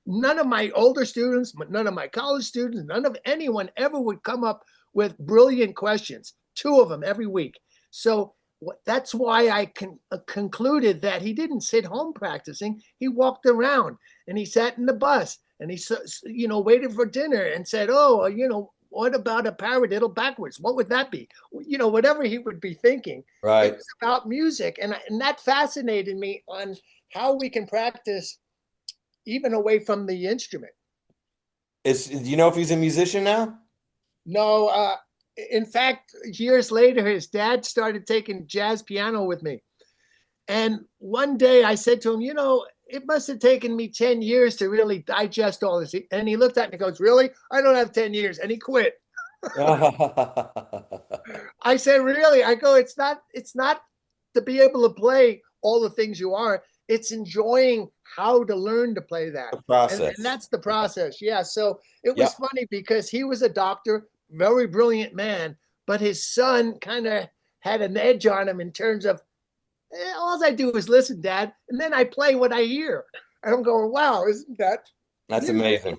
None of my older students, none of my college students, none of anyone ever would come up with brilliant questions. 2 of them every week. So that's why I concluded that he didn't sit home practicing. He walked around and he sat in the bus and he, waited for dinner and said, oh, what about a paradiddle backwards? What would that be? Whatever he would be thinking. Right. It was about music. And that fascinated me on how we can practice even away from the instrument. Do you know if he's a musician now? No, in fact, years later, his dad started taking jazz piano with me. And one day I said to him, it must have taken me 10 years to really digest all this. And he looked at me and goes, really? I don't have 10 years. And he quit. I said, really? I go, it's not to be able to play all the things you are. It's enjoying how to learn to play that. The process. And that's the process. Yeah. So it was funny because he was a doctor, very brilliant man, but his son kind of had an edge on him in terms of, all I do is listen, Dad, and then I play what I hear. And I'm going, wow, isn't that? That's amazing.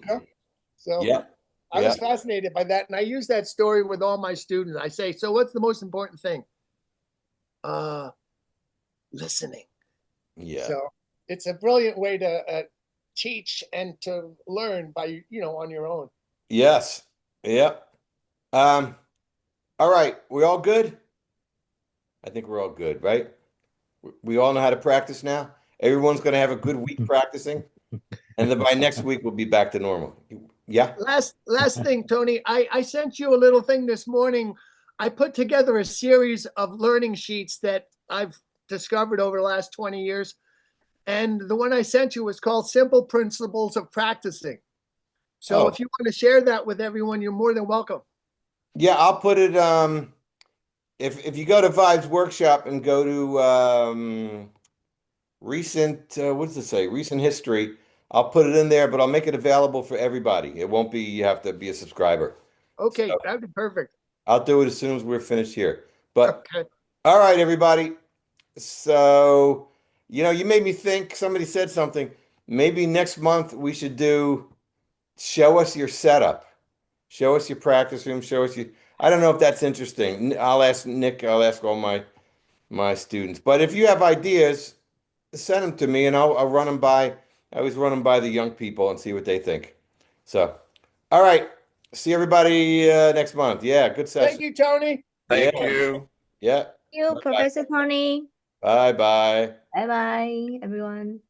So I was fascinated by that. And I use that story with all my students. I say, so what's the most important thing? Listening. Yeah. So it's a brilliant way to teach and to learn by, on your own. Yes. Yep. All right. We all good? I think we're all good, right? We all know how to practice now. Everyone's going to have a good week practicing. And then by next week, we'll be back to normal. Yeah. Last thing, Tony, I sent you a little thing this morning. I put together a series of learning sheets that I've discovered over the last 20 years. And the one I sent you was called Simple Principles of Practicing. So if you want to share that with everyone, you're more than welcome. Yeah, I'll put it, if you go to Vibes Workshop and go to recent, what does it say? Recent history, I'll put it in there, but I'll make it available for everybody. It won't be, you have to be a subscriber. Okay, So that'd be perfect. I'll do it as soon as we're finished here. But okay. All right, everybody. So, you made me think, somebody said something. Maybe next month we should show us your setup. Show us your practice room. I don't know if that's interesting. I'll ask Nick, I'll ask all my students. But if you have ideas, send them to me and I'll run them by. I always run them by the young people and see what they think. So, all right. See everybody next month. Yeah, good session. Thank you, Tony. Thank you. Yeah. Thank you, Professor Tony. Bye bye. Bye bye, everyone.